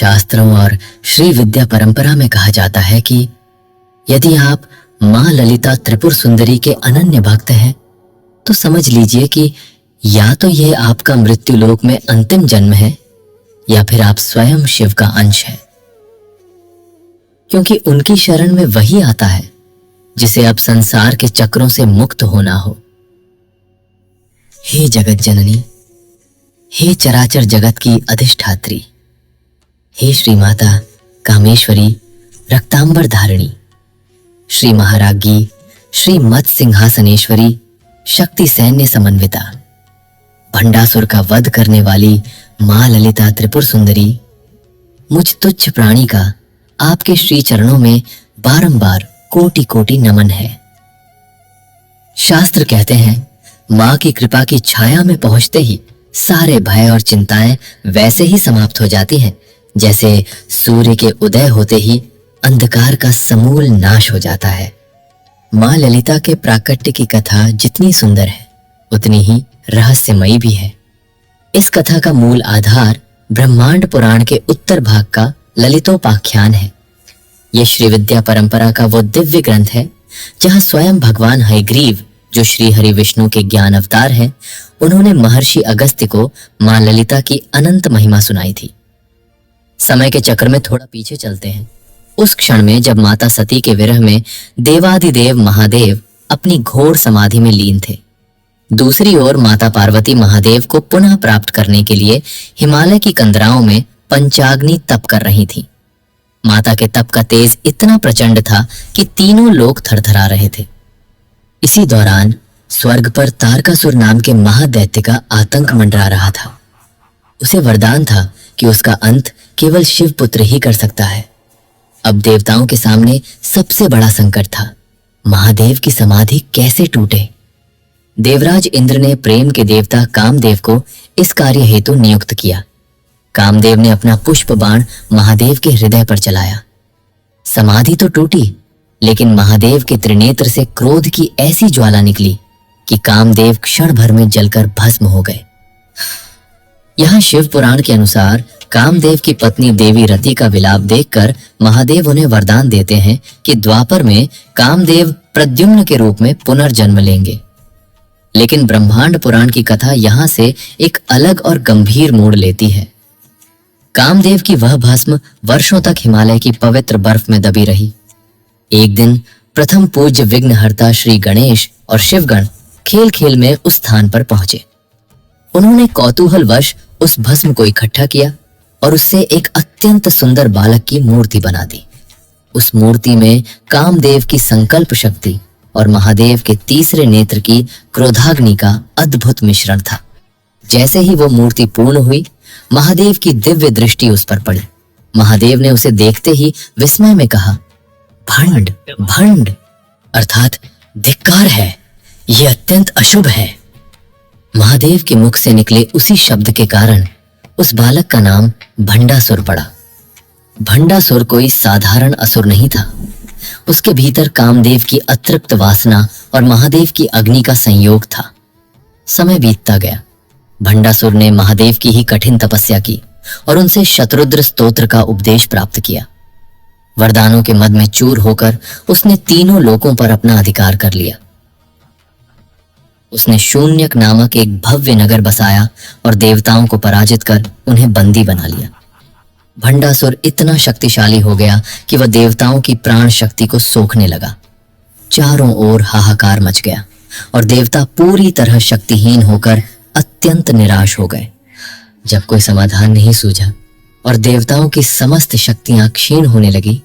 शास्त्रों और श्री विद्या परंपरा में कहा जाता है कि यदि आप मां ललिता त्रिपुर सुंदरी के अनन्य भक्त हैं तो समझ लीजिए कि या तो यह आपका मृत्युलोक में अंतिम जन्म है या फिर आप स्वयं शिव का अंश हैं, क्योंकि उनकी शरण में वही आता है जिसे अब संसार के चक्रों से मुक्त होना हो। हे जगत जननी, हे चराचर जगत की अधिष्ठात्री, हे श्री माता कामेश्वरी रक्तांबर धारिणी, श्री महाराज्ञी श्री मत सिंहासनेश्वरी शक्ति सैन्य समन्विता, भंडासुर का वध करने वाली मां ललिता त्रिपुर सुंदरी, मुझ तुच्छ प्राणी का आपके श्री चरणों में बारंबार कोटि कोटि नमन है। शास्त्र कहते हैं मां की कृपा की छाया में पहुंचते ही सारे भय और चिंताएं वैसे ही समाप्त हो जाती हैं जैसे सूर्य के उदय होते ही अंधकार का समूल नाश हो जाता है। मां ललिता के प्राकट्य की कथा जितनी सुंदर है उतनी ही रहस्यमयी भी है। इस कथा का मूल आधार ब्रह्मांड पुराण के उत्तर भाग का ललितोपाख्यान है। यह श्री विद्या परंपरा का वो दिव्य ग्रंथ है जहां स्वयं भगवान हयग्रीव, जो श्री हरि विष्णु के ज्ञान अवतार हैं, उन्होंने महर्षि अगस्त्य को मां ललिता की अनंत महिमा सुनाई थी। समय के चक्र में थोड़ा पीछे चलते हैं। उस क्षण में जब माता सती के विरह में देवादिदेव महादेव अपनी घोर समाधि में लीन थे, दूसरी ओर माता पार्वती महादेव को पुनः प्राप्त करने के लिए हिमालय की कंदराओं में पंचाग्नि तप कर रही थी। माता के तप का तेज इतना प्रचंड था कि तीनों लोग थरथरा रहे थे। इसी दौरान स्वर्ग पर तारकासुर नाम के महादैत्य का आतंक मंडरा रहा था। उसे वरदान था कि उसका अंत केवल शिव पुत्र ही कर सकता है। अब देवताओं के सामने सबसे बड़ा संकट था, महादेव की समाधि कैसे टूटे। देवराज इंद्र ने प्रेम के देवता कामदेव को इस कार्य हेतु नियुक्त किया। कामदेव ने अपना पुष्प बाण महादेव के हृदय पर चलाया। समाधि तो टूटी, लेकिन महादेव के त्रिनेत्र से क्रोध की ऐसी ज्वाला निकली कि कामदेव क्षण भर में जलकर भस्म हो गए। यहां शिव पुराण के अनुसार कामदेव की पत्नी देवी रति का विलाप देखकर महादेव उन्हें वरदान देते हैं कि द्वापर में कामदेव प्रद्युम्न के रूप में पुनर्जन्म लेंगे। लेकिन ब्रह्मांड पुराण की कथा यहां से एक अलग और गंभीर मोड़ लेती है। कामदेव की वह भस्म वर्षों तक हिमालय की पवित्र बर्फ में दबी रही। एक दिन प्रथम पूज्य विघ्नहर्ता श्री गणेश और शिवगण खेल खेल में उस स्थान पर पहुंचे। उन्होंने कौतूहलवश उस भस्म को इकट्ठा किया और उससे एक अत्यंत सुंदर बालक की मूर्ति बना दी। उस मूर्ति में कामदेव की संकल्प शक्ति और महादेव के तीसरे नेत्र की क्रोधाग्नि का अद्भुत मिश्रण था। जैसे ही वो मूर्ति पूर्ण हुई, महादेव की दिव्य दृष्टि उस पर पड़ी। महादेव ने उसे देखते ही विस्मय में कहा, भंड भंड अर्थात धिक्कार है, यह अत्यंत अशुभ है। महादेव के मुख से निकले उसी शब्द के कारण उस बालक का नाम भंडासुर पड़ा। भंडासुर कोई साधारण असुर नहीं था। उसके भीतर कामदेव की अतृप्त वासना और महादेव की अग्नि का संयोग था। समय बीतता गया। भंडासुर ने महादेव की ही कठिन तपस्या की और उनसे शतरुद्र स्तोत्र का उपदेश प्राप्त किया। वरदानों के मद में चूर होकर उसने तीनों लोकों पर अपना अधिकार कर लिया। उसने शून्यक नामक एक भव्य नगर बसाया और देवताओं को पराजित कर उन्हें बंदी बना लिया। भंडासुर इतना शक्तिशाली हो गया कि वह देवताओं की प्राण शक्ति को सोखने लगा। चारों ओर हाहाकार मच गया और देवता पूरी तरह शक्तिहीन होकर अत्यंत निराश हो गए। जब कोई समाधान नहीं सूझा और देवताओं की समस्त शक्तियां क्षीण होने लगी,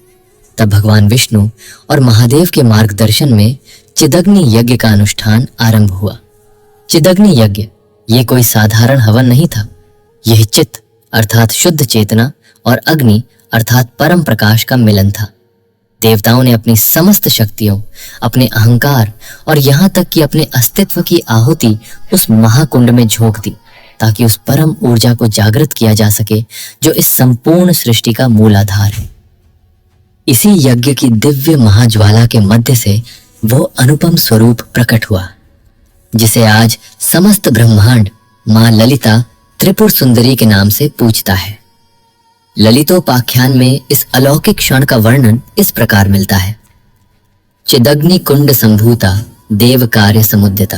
तब भगवान विष्णु और महादेव के मार्गदर्शन में चिदग्नि यज्ञ का अनुष्ठान आरंभ हुआ। चिदग्नि यज्ञ ये कोई साधारण हवन नहीं था। यह चित्त अर्थात शुद्ध चेतना और अग्नि अर्थात परम प्रकाश का मिलन था। देवताओं ने अपनी समस्त शक्तियों, अपने अहंकार और यहां तक कि अपने अस्तित्व की आहुति उस महाकुंड में झोंक दी, ताकि उस परम ऊर्जा को जागृत किया जा सके जो इस संपूर्ण सृष्टि का मूल आधार है। इसी यज्ञ की दिव्य महाज्वाला के मध्य से वो अनुपम स्वरूप प्रकट हुआ, जिसे आज समस्त ब्रह्मांड मां ललिता त्रिपुर सुंदरी के नाम से पूजता है। ललितोपाख्यान में इस अलौकिक क्षण का वर्णन इस प्रकार मिलता है। चिदग्नि कुंड संभूता देव कार्य समुद्यता,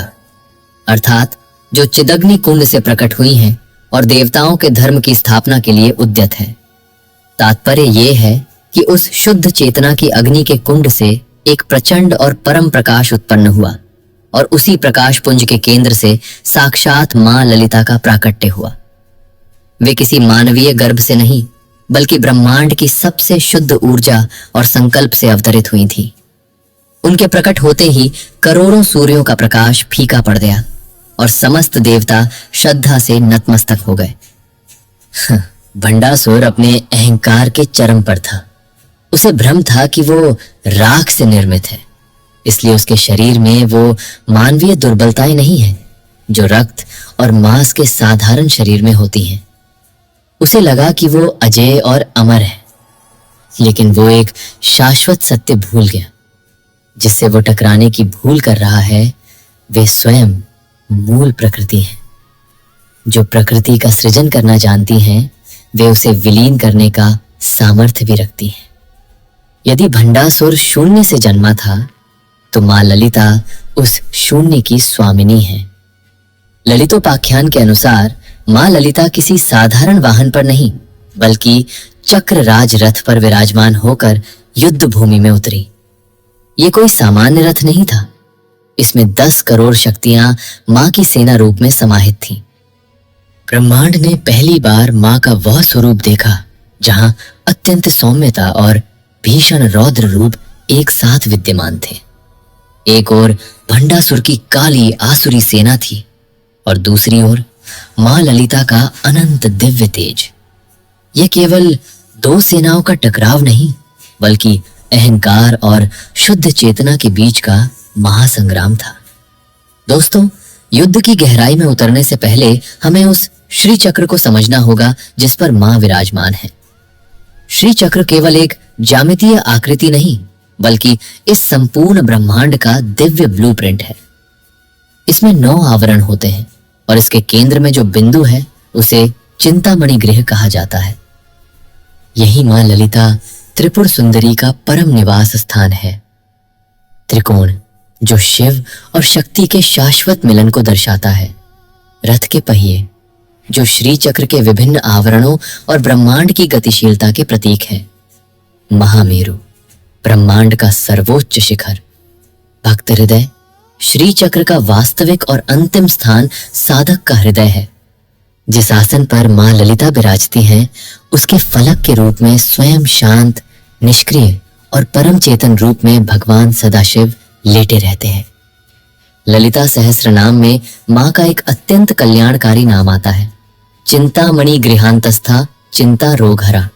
अर्थात जो चिदग्नि कुंड से प्रकट हुई हैं और देवताओं के धर्म की स्थापना के लिए उद्यत है। तात्पर्य यह है कि उस शुद्ध चेतना की अग्नि के कुंड से एक प्रचंड और परम प्रकाश उत्पन्न हुआ और उसी प्रकाश पुंज के केंद्र से साक्षात मां ललिता का प्राकट्य हुआ। वे किसी मानवीय गर्भ से नहीं बल्कि ब्रह्मांड की सबसे शुद्ध ऊर्जा और संकल्प से अवतरित हुई थी। उनके प्रकट होते ही करोड़ों सूर्यों का प्रकाश फीका पड़ गया और समस्त देवता श्रद्धा से नतमस्तक हो गए। भंडासुर अपने अहंकार के चरम पर था। उसे भ्रम था कि वो राख से निर्मित है, इसलिए उसके शरीर में वो मानवीय दुर्बलताएं नहीं हैं जो रक्त और मांस के साधारण शरीर में होती हैं। उसे लगा कि वो अजय और अमर है, लेकिन वो एक शाश्वत सत्य भूल गया। जिससे वो टकराने की भूल कर रहा है वे स्वयं मूल प्रकृति हैं। जो प्रकृति का सृजन करना जानती हैं वे उसे विलीन करने का सामर्थ्य भी रखती हैं। यदि भंडासुर शून्य से जन्मा था तो मां ललिता उस शून्य की स्वामिनी है। ललितोपाख्यान के अनुसार मां ललिता किसी साधारण वाहन पर नहीं बल्कि चक्र राज रथ पर विराजमान होकर युद्ध भूमि में उतरी। ये कोई सामान्य रथ नहीं था। इसमें 10 करोड़ शक्तियां मां की सेना रूप में समाहित थीं। ब्रह्मांड ने पहली बार मां का वह स्वरूप देखा जहां अत्यंत सौम्यता और भीषण रौद्र रूप एक साथ विद्यमान थे। एक ओर भंडासुर की काली आसुरी सेना थी और दूसरी ओर मां ललिता का अनंत दिव्य तेज। यह केवल 2 सेनाओं का टकराव नहीं बल्कि अहंकार और शुद्ध चेतना के बीच का महासंग्राम था। दोस्तों, युद्ध की गहराई में उतरने से पहले हमें उस श्री चक्र को समझना होगा जिस पर मां विराजमान है। श्री चक्र केवल एक ज्यामितीय आकृति नहीं बल्कि इस संपूर्ण ब्रह्मांड का दिव्य ब्लूप्रिंट है। इसमें 9 आवरण होते हैं और इसके केंद्र में जो बिंदु है उसे चिंतामणि गृह कहा जाता है। यही मां ललिता त्रिपुर सुंदरी का परम निवास स्थान है। त्रिकोण जो शिव और शक्ति के शाश्वत मिलन को दर्शाता है। रथ के पहिए जो श्री चक्र के विभिन्न आवरणों और ब्रह्मांड की गतिशीलता के प्रतीक है। महामेरु ब्रह्मांड का सर्वोच्च शिखर। भक्त हृदय श्री चक्र का वास्तविक और अंतिम स्थान साधक का हृदय है। जिस आसन पर मां ललिता विराजती हैं उसके फलक के रूप में स्वयं शांत, निष्क्रिय और परम चेतन रूप में भगवान सदाशिव लेटे रहते हैं। ललिता सहस्त्र नाम में मां का एक अत्यंत कल्याणकारी नाम आता है, चिंतामणि गृहांतस्था चिंता रोगहरा,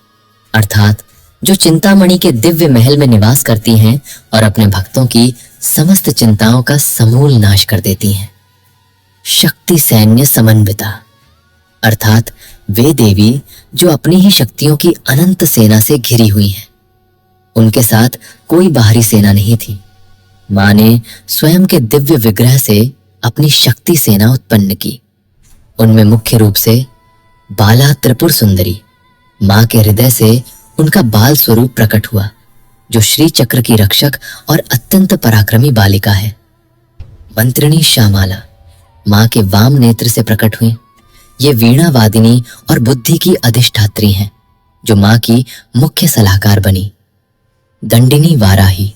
अर्थात जो चिंतामणि के दिव्य महल में निवास करती हैं और अपने भक्तों की समस्त चिंताओं का समूल नाश कर देती हैं। शक्ति सैन्य समन्विता, अर्थात वे देवी जो अपनी ही शक्तियों की अनंत सेना से घिरी हुई हैं। उनके साथ कोई बाहरी सेना नहीं थी। मां ने स्वयं के दिव्य विग्रह से अपनी शक्ति सेना उत्पन्न की। उनमें मुख्य रूप से बाला त्रिपुर सुंदरी, मां के हृदय से उनका बाल स्वरूप प्रकट हुआ जो श्री चक्र की रक्षक और अत्यंत पराक्रमी बालिका है। मंत्रिणी श्यामाला मां के वाम नेत्र से प्रकट हुई। ये वीणा वादिनी और बुद्धि की अधिष्ठात्री हैं जो मां की मुख्य सलाहकार बनी। दंडिनी वाराही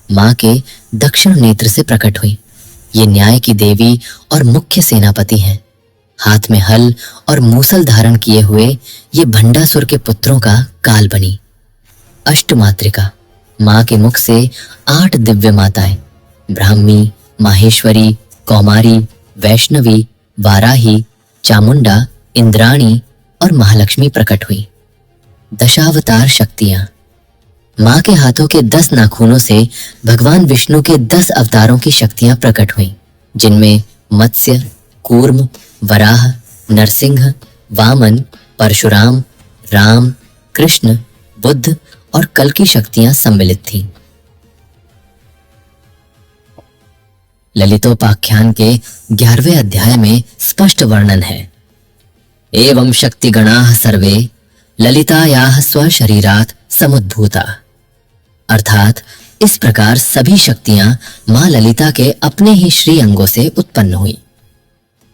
मां के दक्षिण नेत्र से प्रकट हुई। ये न्याय की देवी और मुख्य सेनापति हैं। हाथ में हल और मूसल धारण किए हुए ये भंडासुर के पुत्रों का काल बनी। अष्टमात्रिका मां के मुख से 8 दिव्य माताएं ब्राह्मी, माहेश्वरी, कौमारी, वैष्णवी, वाराही, चामुंडा, इंद्राणी और महालक्ष्मी प्रकट हुई। दशावतार शक्तियां मां के हाथों के 10 नाखूनों से भगवान विष्णु के 10 अवतारों की शक्तियां प्रकट हुईं, जिनमें मत्स्य, कूर्म, वराह, नरसिंह, वामन, परशुराम, राम, कृष्ण, बुद्ध और कल की शक्तियां सम्मिलित थीं। ललितोपाख्यान के 11वें अध्याय में स्पष्ट वर्णन है। एवं शक्ति गणाः सर्वे ललितायाः स्वशरीरात् समुद्भूता, अर्थात इस प्रकार सभी शक्तियां मां ललिता के अपने ही श्री अंगों से उत्पन्न हुई।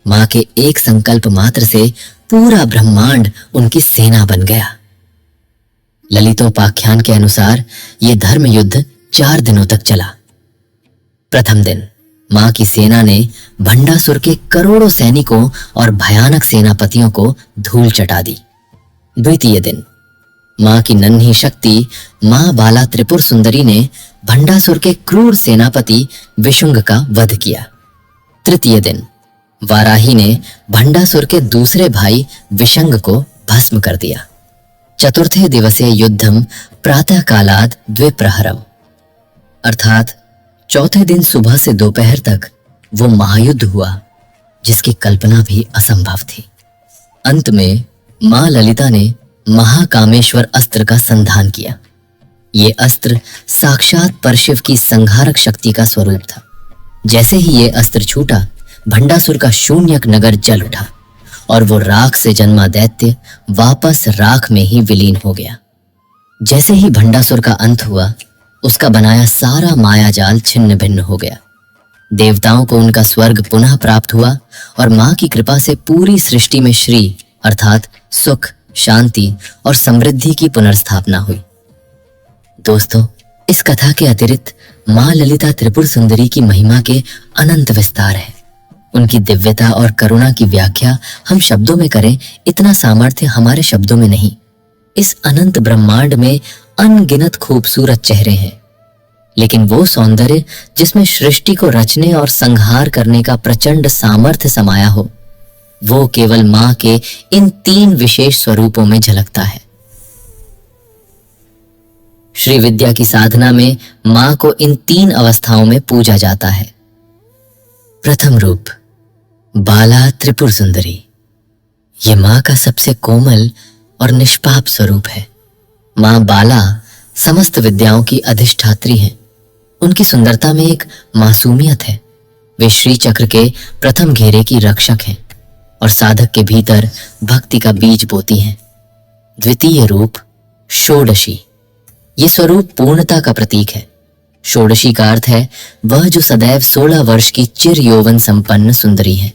मां के एक संकल्प मात्र से पूरा ब्रह्मांड उनकी सेना बन गया। ललितोपाख्यान के अनुसार ये धर्म युद्ध 4 दिनों तक चला। प्रथम दिन मां की सेना ने भंडासुर के करोड़ों सैनिकों और भयानक सेनापतियों को धूल चटा दी। द्वितीय दिन मां की नन्ही शक्ति मां बाला त्रिपुर सुंदरी ने भंडासुर के क्रूर सेनापति विशुंग का वध किया। तृतीय दिन वाराही ने भंडासुर के दूसरे भाई विशंग को भस्म कर दिया। चतुर्थे दिवसे युद्धम प्रातः कालाद द्विप्रहरम, अर्थात चौथे दिन सुबह से दोपहर तक वो महायुद्ध हुआ जिसकी कल्पना भी असंभव थी। अंत में मां ललिता ने महाकामेश्वर अस्त्र का संधान किया। ये अस्त्र साक्षात परशिव की संहारक शक्ति का स्वरूप था। जैसे ही ये अस्त्र छूटा, भंडासुर का शून्यक नगर जल उठा और वो राख से जन्मा दैत्य वापस राख में ही विलीन हो गया। जैसे ही भंडासुर का अंत हुआ, उसका बनाया सारा मायाजाल छिन्न भिन्न हो गया। देवताओं को उनका स्वर्ग पुनः प्राप्त हुआ और मां की कृपा से पूरी सृष्टि में श्री अर्थात सुख, शांति और समृद्धि की पुनर्स्थापना हुई। दोस्तों, इस कथा के अतिरिक्त मां ललिता त्रिपुर सुंदरी की महिमा के अनंत विस्तार है। उनकी दिव्यता और करुणा की व्याख्या हम शब्दों में करें, इतना सामर्थ्य हमारे शब्दों में नहीं। इस अनंत ब्रह्मांड में अनगिनत खूबसूरत चेहरे हैं, लेकिन वो सौंदर्य जिसमें सृष्टि को रचने और संहार करने का प्रचंड सामर्थ्य समाया हो, वो केवल मां के इन 3 विशेष स्वरूपों में झलकता है। श्री विद्या की साधना में मां को इन 3 अवस्थाओं में पूजा जाता है। प्रथम रूप बाला त्रिपुर सुंदरी, ये मां का सबसे कोमल और निष्पाप स्वरूप है। मां बाला समस्त विद्याओं की अधिष्ठात्री हैं। उनकी सुंदरता में एक मासूमियत है। वे श्री चक्र के प्रथम घेरे की रक्षक हैं और साधक के भीतर भक्ति का बीज बोती हैं। द्वितीय रूप षोडशी, ये स्वरूप पूर्णता का प्रतीक है। षोडशी का अर्थ है वह जो सदैव 16 वर्ष की चिर यौवन संपन्न सुंदरी है।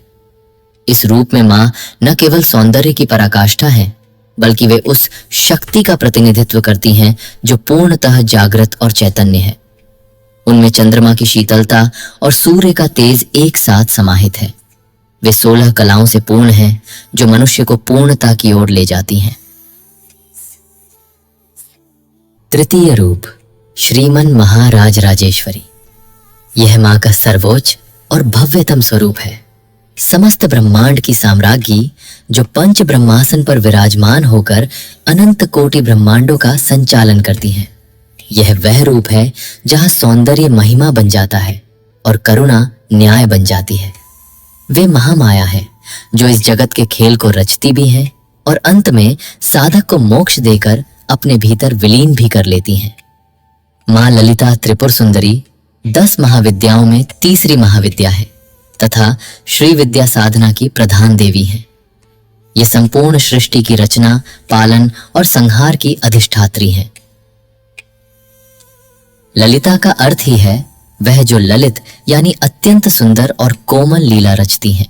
इस रूप में मां न केवल सौंदर्य की पराकाष्ठा है, बल्कि वे उस शक्ति का प्रतिनिधित्व करती हैं जो पूर्णतः जागृत और चैतन्य है। उनमें चंद्रमा की शीतलता और सूर्य का तेज एक साथ समाहित है। वे 16 कलाओं से पूर्ण हैं जो मनुष्य को पूर्णता की ओर ले जाती हैं। तृतीय रूप श्रीमन महाराज राजेश्वरी, यह मां का सर्वोच्च और भव्यतम स्वरूप है। समस्त ब्रह्मांड की साम्राज्ञी जो पंच ब्रह्मासन पर विराजमान होकर अनंत कोटि ब्रह्मांडों का संचालन करती हैं। यह वह रूप है जहां सौंदर्य महिमा बन जाता है और करुणा न्याय बन जाती है। वे महामाया है जो इस जगत के खेल को रचती भी हैं और अंत में साधक को मोक्ष देकर अपने भीतर विलीन भी कर लेती हैं। मां ललिता त्रिपुर सुंदरी 10 महाविद्याओं में तीसरी महाविद्या है तथा श्री विद्या साधना की प्रधान देवी है। ये संपूर्ण सृष्टि की रचना, पालन और संहार की अधिष्ठात्री है। ललिता का अर्थ ही है वह जो ललित यानी अत्यंत सुंदर और कोमल लीला रचती हैं।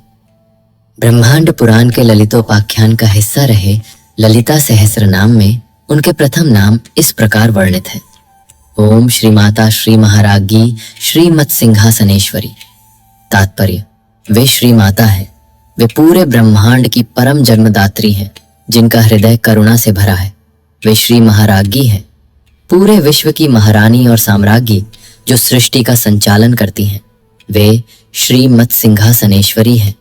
ब्रह्मांड पुराण के ललितोपाख्यान का हिस्सा रहे ललिता सहस्र नाम में उनके प्रथम नाम इस प्रकार वर्णित है। ओम श्री माता श्री महाराज्ञी श्रीमत् सिंहासनेश्वरी। तात्पर्य, वे श्री माता है। वे पूरे ब्रह्मांड की परम जन्मदात्री हैं जिनका हृदय करुणा से भरा है। वे श्री महाराज्ञी हैं, पूरे विश्व की महारानी और साम्राज्ञी जो सृष्टि का संचालन करती हैं। वे श्रीमत् सिंहासनेश्वरी हैं।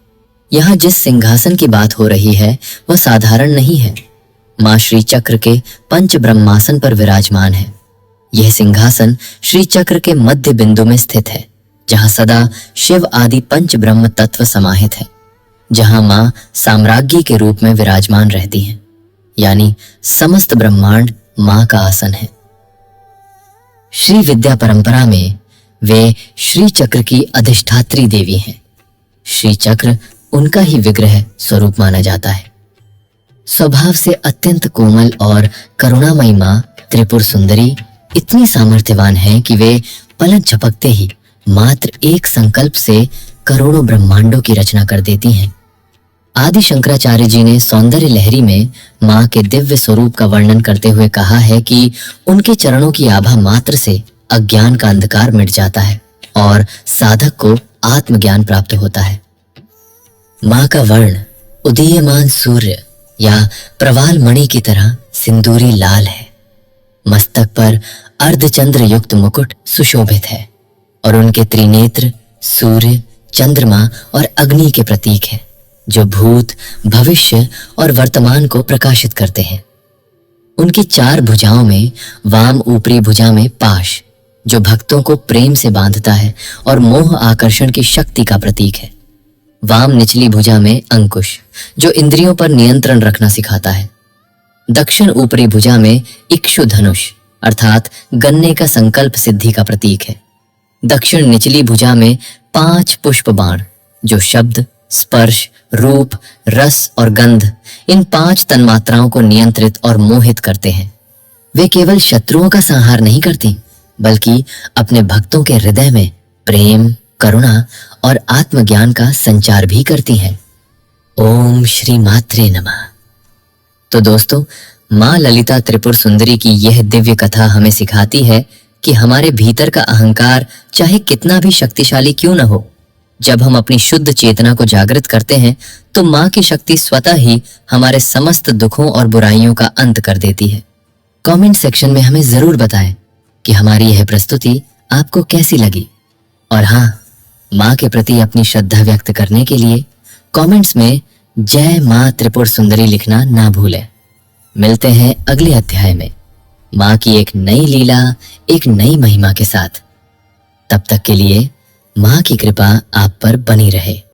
यहाँ जिस सिंहासन की बात हो रही है वह साधारण नहीं है। मां श्री चक्र के पंच ब्रह्मासन पर विराजमान है। यह सिंहासन श्री चक्र के मध्य बिंदु में स्थित है, जहां सदा शिव आदि पंच ब्रह्म तत्व समाहित है, जहां मां साम्राज्ञी के रूप में विराजमान रहती हैं, यानी समस्त ब्रह्मांड मां का आसन है। श्री विद्या परंपरा में वे श्री चक्र की अधिष्ठात्री देवी हैं। श्री चक्र उनका ही विग्रह स्वरूप माना जाता है। स्वभाव से अत्यंत कोमल और करुणामयी माँ त्रिपुर सुंदरी इतनी सामर्थ्यवान है कि वे पलक झपकते ही मात्र एक संकल्प से करोड़ों ब्रह्मांडों की रचना कर देती हैं। आदि शंकराचार्य जी ने सौंदर्य लहरी में माँ के दिव्य स्वरूप का वर्णन करते हुए कहा है कि उनके चरणों की आभा मात्र से अज्ञान का अंधकार मिट जाता है और साधक को आत्मज्ञान प्राप्त होता है। माँ का वर्ण उदीयमान सूर्य या प्रवाल मणि की तरह सिंदूरी लाल है। मस्तक पर अर्धचंद्र युक्त मुकुट सुशोभित है और उनके त्रिनेत्र सूर्य, चंद्रमा और अग्नि के प्रतीक है, जो भूत, भविष्य और वर्तमान को प्रकाशित करते हैं। उनकी 4 भुजाओं में वाम ऊपरी भुजा में पाश, जो भक्तों को प्रेम से बांधता है और मोह आकर्षण की शक्ति का प्रतीक है। वाम निचली भुजा में अंकुश, जो इंद्रियों पर नियंत्रण रखना सिखाता है। दक्षिण ऊपरी भुजा में इक्षु धनुष, अर्थात गन्ने का संकल्प सिद्धि का प्रतीक है। दक्षिण निचली भुजा में 5 पुष्प बाण, जो शब्द, स्पर्श, रूप, रस और गंध, इन 5 तन्मात्राओं को नियंत्रित और मोहित करते हैं। वे केवल शत्रुओं का संहार नहीं करती, बल्कि अपने भक्तों के हृदय में प्रेम, करुणा और आत्मज्ञान का संचार भी करती हैं। ओम श्री मात्रे नमः। तो दोस्तों, माँ ललिता त्रिपुर सुंदरी की यह दिव्य कथा हमें सिखाती है कि हमारे भीतर का अहंकार चाहे कितना भी शक्तिशाली क्यों न हो, जब हम अपनी शुद्ध चेतना को जागृत करते हैं तो माँ की शक्ति स्वतः ही हमारे समस्त दुखों और बुराइयों का अंत कर देती है। कमेंट सेक्शन में हमें जरूर बताएं कि हमारी यह प्रस्तुति आपको कैसी लगी। और हाँ, माँ के प्रति अपनी श्रद्धा व्यक्त करने के लिए कमेंट्स में जय माँ त्रिपुर सुंदरी लिखना ना भूलें। मिलते हैं अगले अध्याय में माँ की एक नई लीला, एक नई महिमा के साथ। तब तक के लिए माँ की कृपा आप पर बनी रहे।